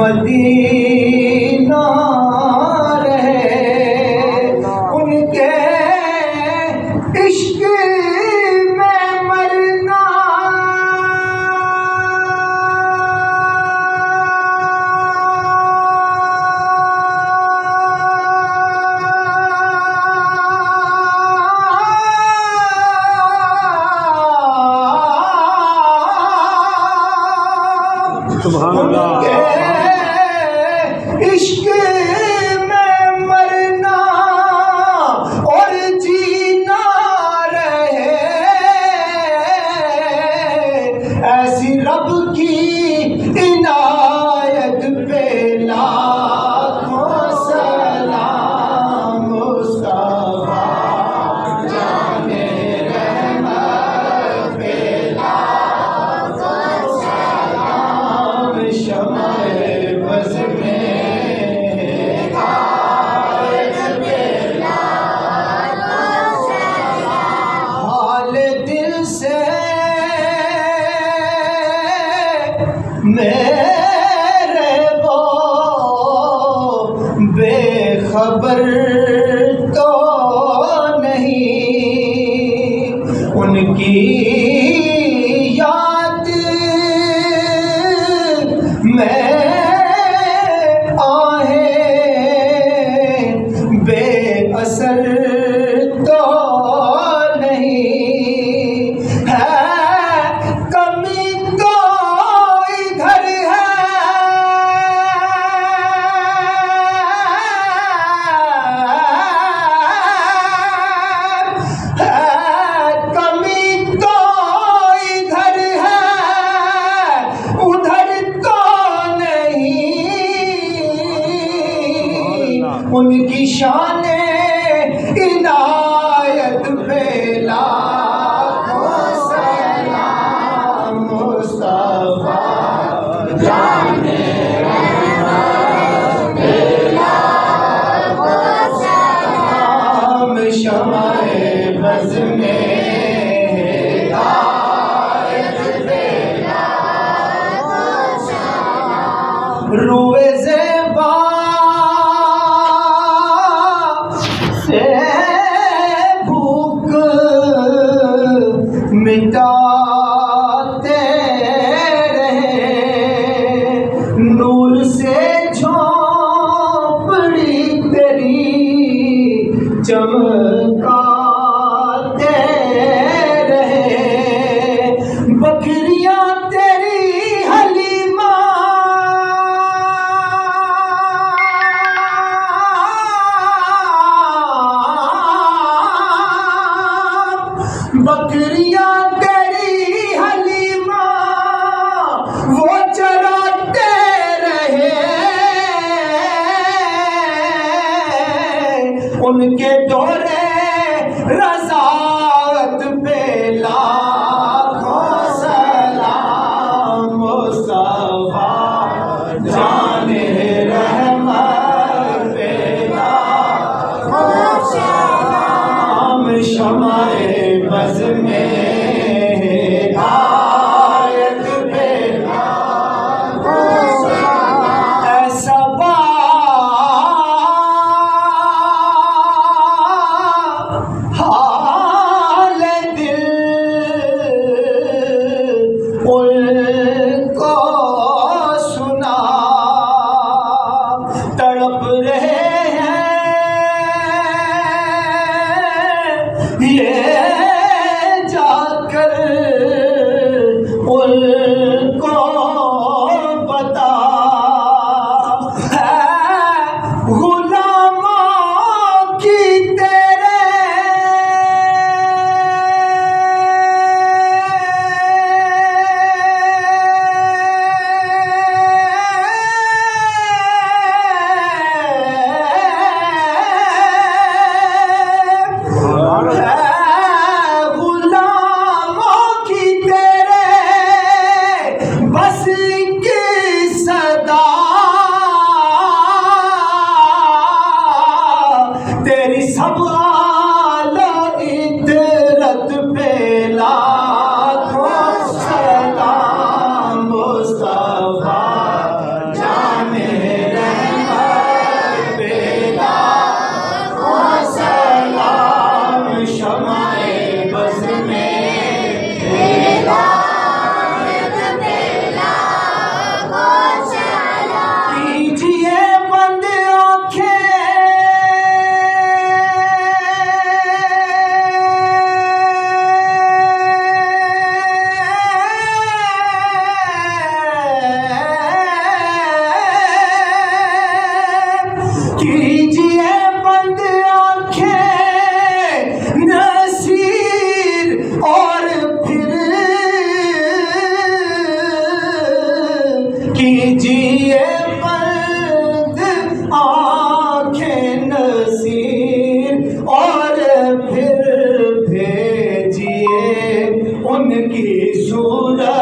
Medina रहे, उनके इश्क में मरना। सुभान अल्लाह। इश्क में मरना और जीना रहे, ऐसी रब की इनायत पे लाखों सलाम। मुस्तफा जाने रहमत पे लाखों सलाम। शमाए बज़ में हाल दिल से मेरे वो बेखबर तो नहीं, उनकी याद में आहें बेअसर तो नहीं है। कमी तो इधर है, कमी तो इधर है, उधर तो नहीं। उनकी शाने इनायत पे लाखों सलाम। मुस्तफा जाने रहमत पे लाखों सलाम। शमाए बज़ में हिदायत पे लाखों सलाम। रूए ज़ेबा से भूख मिटाते रहे, नूर से झोंपड़ी तेरी चमकाते रहे। बकरियां तेरी हलीमा बकरियां तेरी हलीमा वो चराते रहे, उनके दौरे रज़ात पे लाखों सलाम। मुस्तफा जाने रहमत पे लाखों सलाम। शमाए बज़ में हिदायत पे लाखों सलाम। ऐसा हाल दिल उनको सुना, तड़प रहे हैं ये जा की सूरत